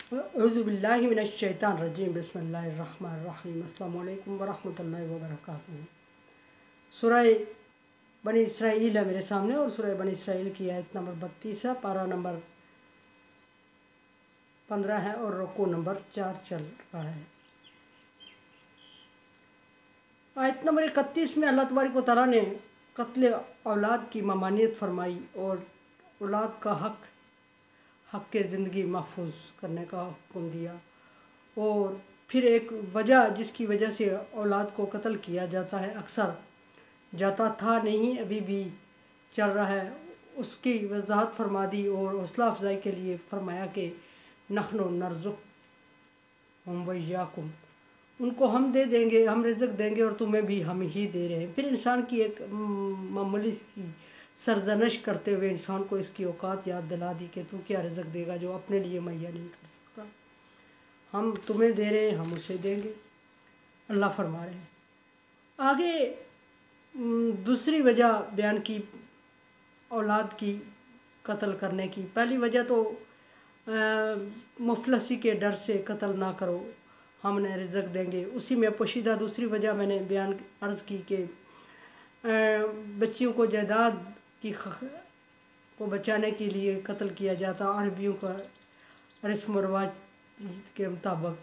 औज़ुबिल्लाहि मिनश्शैतानिर्रजीम बिस्मिल्लाहिर्रहमानिर्रहीम अस्सलामु अलैकुम वरहमतुल्लाहि वबरकातुहू। सूरह बनी इसराइल है मेरे सामने और सूरह बनी इसराइल की आयत नंबर 32 है, पारा नंबर 15 है और रुकू नंबर 4 चल रहा है। आयत नंबर 31 में अल्लाह तबारक व तआला ने कत्ल औलाद की ममानियत फरमाई और औलाद का हक़ के ज़िंदगी महफूज करने का हुक्म दिया। और फिर एक वजह जिसकी वजह से औलाद को कत्ल किया जाता है, अक्सर जाता था नहीं अभी भी चल रहा है, उसकी वजाहत फरमा दी और हौसला अफजाई के लिए फरमाया कि नहनु नरज़ुक़ुहुम व इय्याकुम, उनको हम दे देंगे, हम रिज़्क़ देंगे और तुम्हें भी हम ही दे रहे हैं। फिर इंसान की एक मामूली सी सरजनश करते हुए इंसान को इसकी औकात याद दिला दी कि तू क्या रिज़्क़ देगा जो अपने लिए मुहैया नहीं कर सकता, हम तुम्हें दे रहे हैं, हम उसे देंगे, अल्लाह फरमा रहे हैं। आगे दूसरी वजह बयान की औलाद की कत्ल करने की। पहली वजह तो मुफलसी के डर से कत्ल ना करो, हमने रिज़्क़ देंगे, उसी में पोशीदा दूसरी वजह मैंने बयान अर्ज़ की कि बच्चियों को जायदाद की को बचाने के लिए कत्ल किया जाता अरबियों का रस्म रवाज के मुताबिक।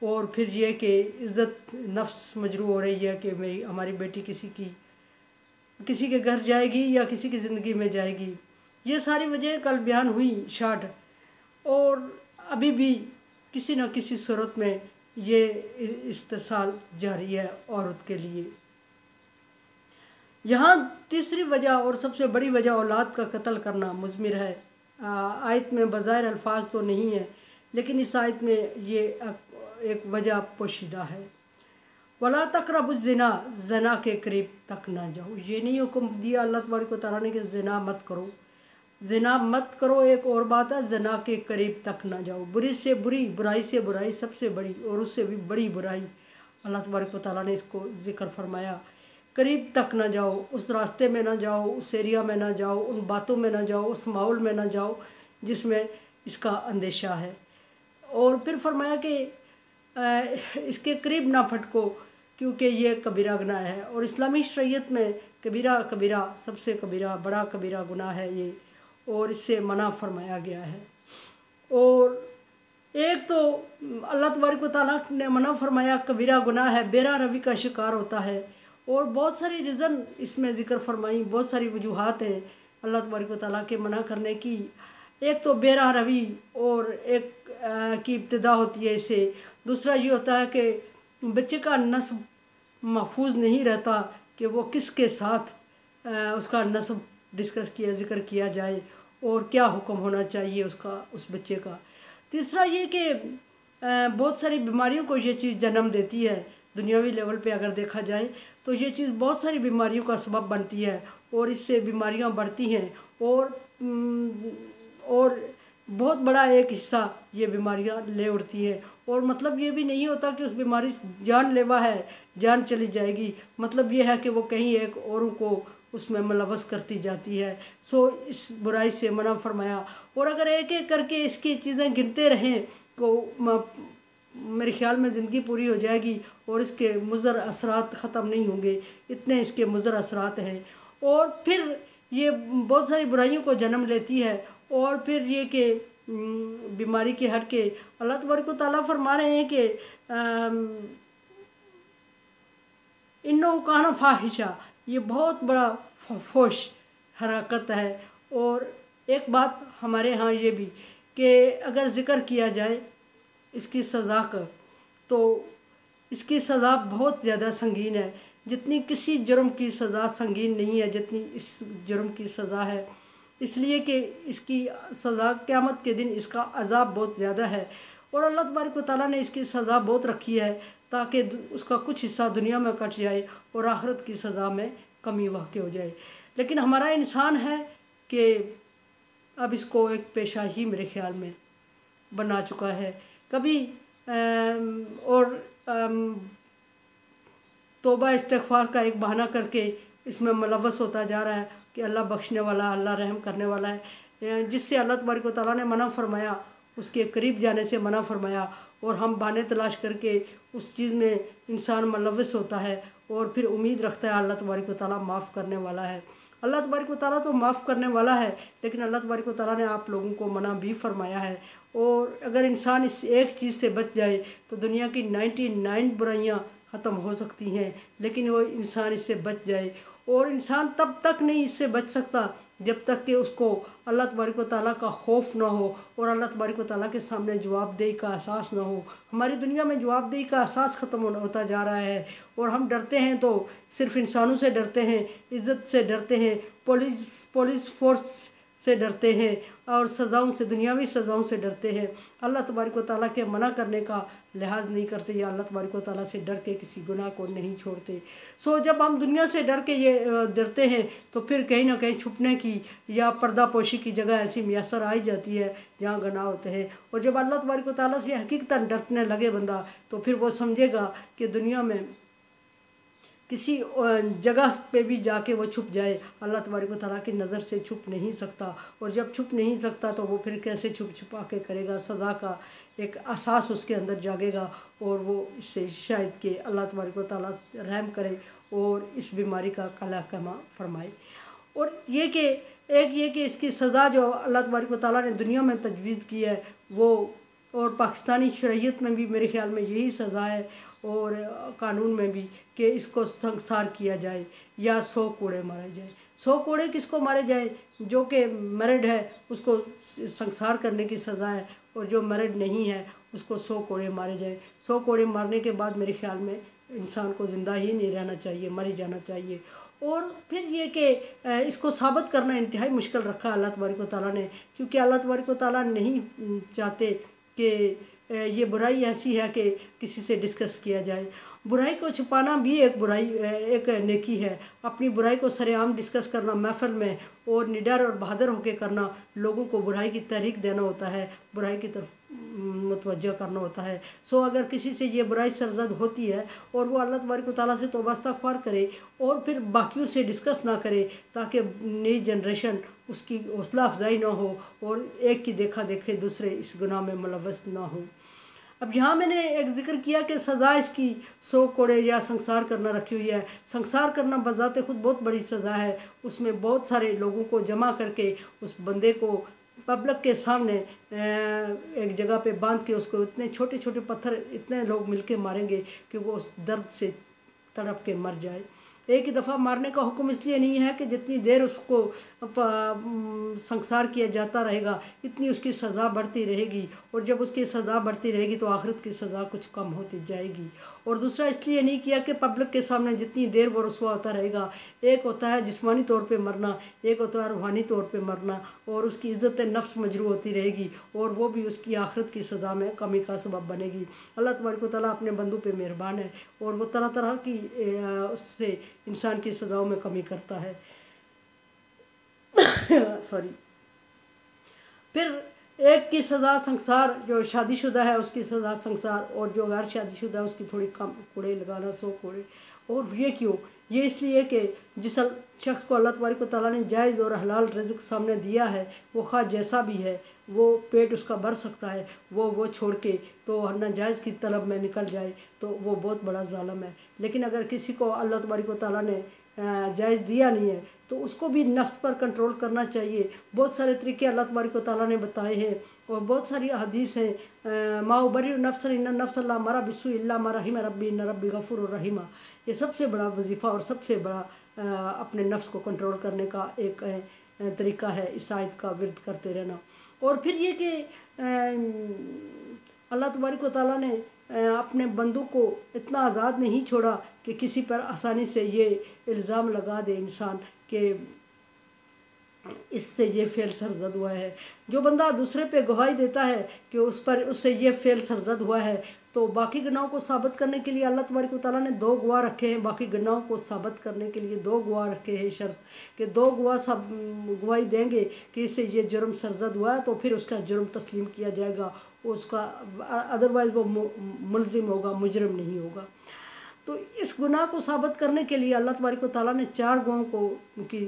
और फिर ये कि इज़्ज़त नफ्स मजरू हो रही है कि हमारी बेटी किसी के घर जाएगी या किसी की ज़िंदगी में जाएगी। ये सारी वजह कल बयान हुई शार्ट, और अभी भी किसी न किसी सूरत में ये इस्तेसाल जारी है औरत के लिए। यहाँ तीसरी वजह और सबसे बड़ी वजह औलाद का कत्ल करना मुज़मिर है। आयत में बज़ाहिर अल्फाज तो नहीं है, लेकिन इस आयत में ये एक वजह पोशीदा है। वला तक़रबुज़्ज़िना, ज़ना के करीब तक ना जाओ। ये नहीं हुक्म दिया अल्लाह तबारक व तआला ने कि ज़िना मत करो, ज़िना मत करो एक और बात है, ज़ना के करीब तक ना जाओ। बुरी से बुरी, बुराई से बुराई सबसे बड़ी और उससे भी बड़ी बुराई अल्लाह तबारक व तआला ने इसको ज़िक्र फरमाया। करीब तक ना जाओ, उस रास्ते में ना जाओ, उस एरिया में ना जाओ, उन बातों में ना जाओ, उस माहौल में ना जाओ जिसमें इसका अंदेशा है। और फिर फरमाया कि इसके करीब ना फटको क्योंकि ये कबीरा गुनाह है। और इस्लामी शरीयत में कबीरा सबसे बड़ा कबीरा गुनाह है ये, और इससे मना फरमाया गया है। और एक तो अल्लाह तबारक व तआला ने मना फरमाया कबीरा गुनाह है, बेरा रवि का शिकार होता है। और बहुत सारी रीज़न इसमें ज़िक्र फरमाई, बहुत सारी वजूहात हैं अल्लाह तबारक व तआला के मना करने की। एक तो बेरा रवि और एक की इब्तिदा होती है इससे। दूसरा ये होता है कि बच्चे का नस्ब महफूज नहीं रहता कि वो किसके साथ उसका नस्ब ज़िक्र किया जाए और क्या हुक्म होना चाहिए उस बच्चे का। तीसरा ये कि बहुत सारी बीमारियों को ये चीज़ जन्म देती है। दुनियावी लेवल पे अगर देखा जाए तो ये चीज़ बहुत सारी बीमारियों का सबब बनती है और इससे बीमारियां बढ़ती हैं। और बहुत बड़ा एक हिस्सा ये बीमारियां ले उठती हैं। और मतलब ये भी नहीं होता कि उस बीमारी से जानलेवा है, जान चली जाएगी। मतलब ये है कि वो कहीं एक औरों को उसमें मुलव्वस करती जाती है। सो इस बुराई से मना फरमाया। और अगर एक एक करके इसकी चीज़ें गिनते रहें तो मेरे ख़्याल में ज़िंदगी पूरी हो जाएगी और इसके मुज़र असरात ख़त्म नहीं होंगे, इतने इसके मुज़र असरात हैं। और फिर ये बहुत सारी बुराइयों को जन्म लेती है। और फिर ये कि बीमारी के हट के अल्लाह तबारक व तआला फरमा रहे हैं कि इन्नो काना फाहिशा, ये बहुत बड़ा फोश हरकत है। और एक बात हमारे यहाँ ये भी कि अगर ज़िक्र किया जाए इसकी सज़ा का, तो इसकी सज़ा बहुत ज़्यादा संगीन है। जितनी किसी जुर्म की सज़ा संगीन नहीं है जितनी इस जुर्म की सज़ा है, इसलिए कि इसकी सज़ा क़यामत के दिन इसका अज़ाब बहुत ज़्यादा है। और अल्लाह तबारक व तआला ने इसकी सज़ा बहुत रखी है ताकि उसका कुछ हिस्सा दुनिया में कट जाए और आखिरत की सज़ा में कमी वाक़ हो जाए। लेकिन हमारा इंसान है कि अब इसको एक पेशा ही मेरे ख़्याल में बना चुका है। कभी तौबा इस्तिग़फ़ार का एक बहाना करके इसमें मुलव्वस होता जा रहा है कि अल्लाह बख्शने वाला, अल्लाह रहम करने वाला है, जिससे अल्लाह तबारक व तआला ने मना फरमाया उसके करीब जाने से मना फरमाया, और हम बहाने तलाश करके उस चीज़ में इंसान मुलव्वस होता है और फिर उम्मीद रखता है अल्लाह तबारक व तआला माफ़ करने वाला है। अल्लाह तबारक व तआला तो माफ़ करने वाला है, लेकिन अल्लाह तबारक व तआला ने आप लोगों को मना भी फरमाया है। और अगर इंसान इस एक चीज़ से बच जाए तो दुनिया की 99 बुराइयाँ ख़त्म हो सकती हैं, लेकिन वो इंसान इससे बच जाए। और इंसान तब तक नहीं इससे बच सकता जब तक कि उसको अल्लाह तबारक व तआला का खौफ ना हो और अल्लाह तबारक व तआला के सामने जवाबदेही का एहसास ना हो। हमारी दुनिया में जवाबदेही का एहसास ख़त्म होता जा रहा है और हम डरते हैं तो सिर्फ इंसानों से डरते हैं, इज़्ज़त से डरते हैं, पुलिस फोर्स से डरते हैं और सज़ाओं से, दुनियावी सज़ाओं से डरते हैं। अल्लाह तबारक व तआला के मना करने का लिहाज नहीं करते या अल्लाह तबारक व तआला से डर के किसी गुनाह को नहीं छोड़ते। सो जब हम दुनिया से डर के ये डरते हैं तो फिर कहीं ना कहीं छुपने की या पर्दापोशी की जगह ऐसी मैसर आई जाती है जहाँ गुनाह होते हैं। और जब अल्लाह तबारक व तआला से हकीकतन डरने लगे बंदा, तो फिर वो समझेगा कि दुनिया में किसी जगह पे भी जाके वो छुप जाए, अल्लाह तबारक व तआला की नज़र से छुप नहीं सकता। और जब छुप नहीं सकता तो वो फिर कैसे छुपा के करेगा। सज़ा का एक एहसास उसके अंदर जागेगा और वो इससे शायद कि अल्लाह तबारक व तआला रहम करे और इस बीमारी का कला कमा फरमाए। और ये कि इसकी सज़ा जो अल्लाह तबारक व तआला ने दुनिया में तजवीज़ की है वो, और पाकिस्तानी शरीयत में भी मेरे ख्याल में यही सज़ा है और कानून में भी, कि इसको संसार किया जाए या 100 कोड़े मारे जाए। 100 कोड़े किसको मारे जाए? जो कि मैरिड है उसको संसार करने की सज़ा है, और जो मैरिड नहीं है उसको 100 कोड़े मारे जाए। 100 कोड़े मारने के बाद मेरे ख्याल में इंसान को ज़िंदा ही नहीं रहना चाहिए, मर ही जाना चाहिए। और फिर ये कि इसको साबित करना इंतहाई मुश्किल रखा अल्लाह तबारक व तआला ने, क्योंकि अल्लाह तबारक व तआला नहीं चाहते कि ये बुराई ऐसी है कि किसी से डिस्कस किया जाए। बुराई को छुपाना भी एक नेकी है। अपनी बुराई को सरेआम डिस्कस करना महफिल में और निडर और बहादुर होकर करना, लोगों को बुराई की तहरीक देना होता है, बुराई की तरफ मुतवज्जह करना होता है। सो अगर किसी से ये बुराई सरजद होती है और वो अल्लाह तबारक व तआला से तौबा इस्तग़फ़ार करे और फिर बाकियों से डिस्कस ना करे, ताकि नई जनरेशन उसकी हौसला अफजाई ना हो और एक की देखा देखे दूसरे इस गुनाह में मुलव्वस ना हो। अब यहाँ मैंने एक ज़िक्र किया कि सज़ा इसकी 100 कोड़े या संसार करना रखी हुई है। संसार करना बज़ाते खुद बहुत बड़ी सज़ा है। उसमें बहुत सारे लोगों को जमा करके उस बंदे को पब्लिक के सामने एक जगह पे बांध के उसको इतने छोटे छोटे पत्थर इतने लोग मिलके मारेंगे कि वो उस दर्द से तड़प के मर जाए। एक ही दफ़ा मारने का हुक्म इसलिए नहीं है कि जितनी देर उसको संसार किया जाता रहेगा इतनी उसकी सज़ा बढ़ती रहेगी, और जब उसकी सज़ा बढ़ती रहेगी तो आखिरत की सज़ा कुछ कम होती जाएगी। और दूसरा इसलिए नहीं किया कि पब्लिक के सामने जितनी देर वो रुसवा होता रहेगा, एक होता है जिस्मानी तौर पे मरना, एक होता है रूहानी तौर पे मरना, और उसकी इज़्ज़त नफ्स मजरू होती रहेगी और वो भी उसकी आखिरत की सज़ा में कमी का सबब बनेगी। अल्लाह तबारक व तआला अपने बंदों पे मेहरबान है और वो तरह तरह की उससे इंसान की सज़ाओं में कमी करता है। सॉरी। फिर एक की सज़ा संसार, जो शादीशुदा है उसकी सज़ा संसार, और जो गैर शादीशुदा है उसकी थोड़ी कम कोड़े लगाना, 100 कोड़े। और ये क्यों? ये इसलिए कि जिस शख्स को अल्लाह तबारक व तआला ने जायज़ और हलाल रिज़्क़ सामने दिया है, वो खा जैसा भी है, वो पेट उसका भर सकता है, वो छोड़ के तो नाजायज़ की तलब में निकल जाए तो वो बहुत बड़ा ज़ालिम है। लेकिन अगर किसी को अल्लाह तबारक व तआला ने जायज़ दिया नहीं है तो उसको भी नफ्स पर कंट्रोल करना चाहिए। बहुत सारे तरीके अल्लाह तबारक व तआला ने बताए हैं और बहुत सारी हदीस हैं। मा उबर्रिउ नफ्सन इन्ना नफ्स लअम्मारा बिस्सू इल्ला मा रहिम रब्बी इन्ना रब्बी गफूरुर रहीम। ये सबसे बड़ा वजीफ़ा और सबसे बड़ा अपने नफ्स को कंट्रोल करने का एक तरीका है, इस आयत का विर्द करते रहना। और फिर ये कि अल्लाह तबारक व तआला ने अपने बंदों को इतना आज़ाद नहीं छोड़ा कि किसी पर आसानी से ये इल्ज़ाम लगा दे इंसान कि इससे ये फ़ेल सरजद हुआ है। जो बंदा दूसरे पे गवाही देता है कि उससे ये फ़ेल सरजद हुआ है, तो बाकी गुनाहों को साबित करने के लिए अल्लाह तबारक व तआला ने 2 गवाह रखे हैं। बाकी गुनाहों को साबित करने के लिए 2 गवाह रखे हैं, शर्त कि 2 गवाह सब गवाही देंगे कि इससे ये जुर्म सरजद हुआ है, तो फिर उसका जुर्म तस्लीम किया जाएगा, उसका अदरवाइज़ वो मुल्ज़िम होगा, मुजरिम नहीं होगा। तो इस गुनाह को साबित करने के लिए अल्लाह तबारक व तआला ने 4 गवाहों को की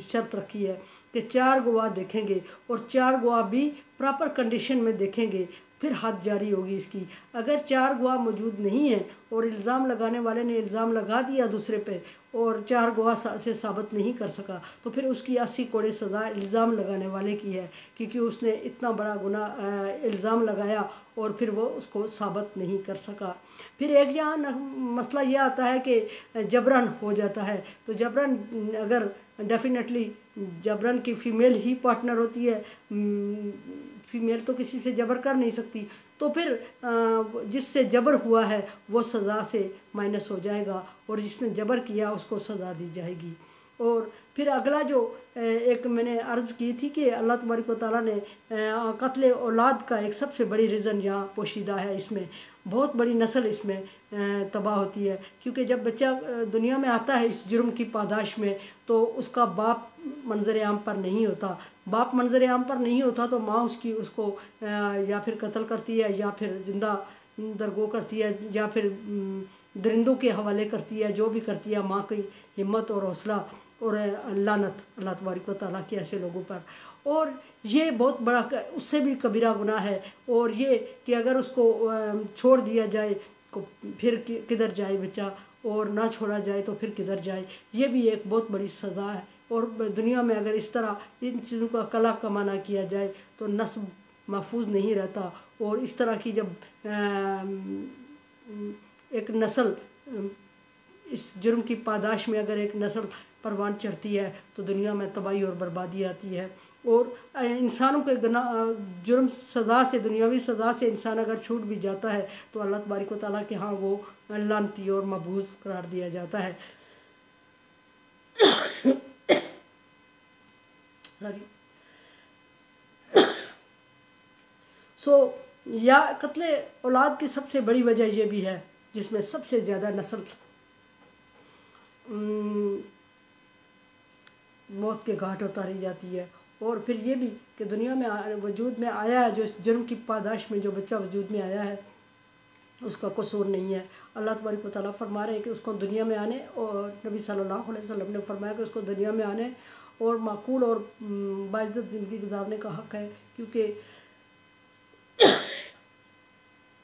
शर्त रखी है। कि 4 गवाह देखेंगे और 4 गवाह भी प्रॉपर कंडीशन में देखेंगे, फिर हद जारी होगी इसकी। अगर 4 गवाह मौजूद नहीं है और इल्ज़ाम लगाने वाले ने इल्ज़ाम लगा दिया दूसरे पे और 4 गवाह से साबित नहीं कर सका, तो फिर उसकी 80 कोड़े सज़ा इल्ज़ाम लगाने वाले की है, क्योंकि उसने इतना बड़ा गुनाह इल्ज़ाम लगाया और फिर वो उसको साबित नहीं कर सका। फिर एक यहाँ मसला ये आता है कि जबरन हो जाता है, तो जबरन अगर डेफिनेटली जबरन की फ़ीमेल ही पार्टनर होती है, फीमेल तो किसी से जबर कर नहीं सकती, तो फिर जिससे जबर हुआ है वो सज़ा से माइनस हो जाएगा और जिसने जबर किया उसको सज़ा दी जाएगी। और फिर अगला जो एक मैंने अर्ज़ की थी कि अल्लाह तबारक व तआला ने कत्ल औलाद का एक सबसे बड़ी रीज़न यहाँ पोशीदा है, इसमें बहुत बड़ी नस्ल इसमें तबाह होती है, क्योंकि जब बच्चा दुनिया में आता है इस जुर्म की पादाश में तो उसका बाप मंजर आम पर नहीं होता। बाप मंजर आम पर नहीं होता तो माँ उसको या फिर कत्ल करती है या फिर ज़िंदा दरगो करती है या फिर दरिंदों के हवाले करती है, जो भी करती है। माँ की हिम्मत और हौसला और लानत अल्लाह तबारक व तआला के ऐसे लोगों पर। और ये बहुत बड़ा उससे भी कबीरा गुनाह है। और ये कि अगर उसको छोड़ दिया जाए को फिर किधर जाए बच्चा, और ना छोड़ा जाए तो फिर किधर जाए, ये भी एक बहुत बड़ी सज़ा है। और दुनिया में अगर इस तरह इन चीज़ों का कला कमाना किया जाए तो नस्ब महफूज नहीं रहता। और इस तरह की जब एक नस्ल इस जुर्म की पादाश में अगर एक नस्ल परवान चढ़ती है तो दुनिया में तबाही और बर्बादी आती है। और इंसानों के जुर्म सज़ा से, दुनियावी सज़ा से इंसान अगर छूट भी जाता है तो अल्लाह तबारक व तआला के हाँ वो लानती और मबूस करार दिया जाता है। या कत्ले औलाद की सबसे बड़ी वजह यह भी है जिसमें सबसे ज़्यादा नस्ल मौत के घाट उतारी जाती है। और फिर ये भी कि दुनिया में वजूद में आया है, जो इस जुर्म की पादाश में जो बच्चा वजूद में आया है उसका कसूर नहीं है। अल्लाह तबारक व तआला फरमा रहे हैं कि उसको दुनिया में आने, और नबी सल्लल्लाहु अलैहि वसल्लम ने फरमाया कि उसको दुनिया में आने और माकूल और बाइज़्ज़त ज़िंदगी गुजारने का हक़ है, क्योंकि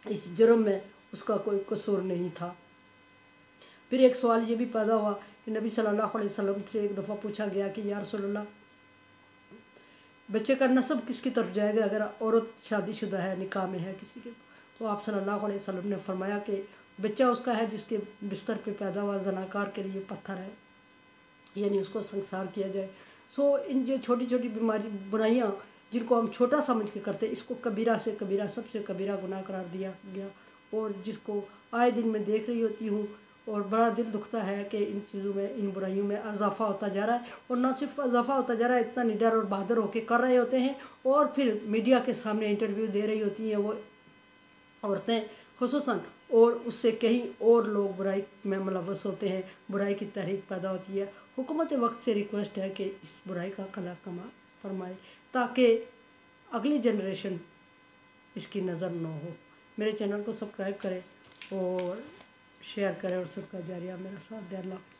इस जुर्म में उसका कोई कसूर नहीं था। फिर एक सवाल ये भी पैदा हुआ कि नबी सल्लल्लाहु अलैहि वसल्लम से एक दफ़ा पूछा गया कि या रसूलल्लाह, बच्चे का नस्ब किसकी तरफ जाएगा अगर औरत शादीशुदा है, निकाह में है किसी के? तो आप सल्लल्लाहु अलैहि वसल्लम ने फरमाया कि बच्चा उसका है जिसके बिस्तर पे पैदा हुआ, जनाकार के लिए पत्थर है, यानी उसको संसार किया जाए। इन जो छोटी छोटी बीमारी बुराइयाँ जिनको हम छोटा समझ के करते, इसको कबीरा से कबीरा, सबसे कबीरा गुनाह करार दिया गया। और जिसको आए दिन मैं देख रही होती हूँ और बड़ा दिल दुखता है कि इन चीज़ों में, इन बुराइयों में इजाफा होता जा रहा है। और ना सिर्फ इजाफा होता जा रहा है, इतना निडर और बहादुर होकर कर रहे होते हैं और फिर मीडिया के सामने इंटरव्यू दे रही होती हैं वो औरतें खुसूसन, और उससे कहीं और लोग बुराई में मुलव्वस होते हैं, बुराई की तहरीक पैदा होती है। हुकूमत वक्त से रिक्वेस्ट है कि इस बुराई का कला कमा फरमाए ताकि अगली जनरेशन इसकी नज़र न हो। मेरे चैनल को सब्सक्राइब करें और शेयर करें और सदका जारिया मेरा साथ दे। अल्लाह।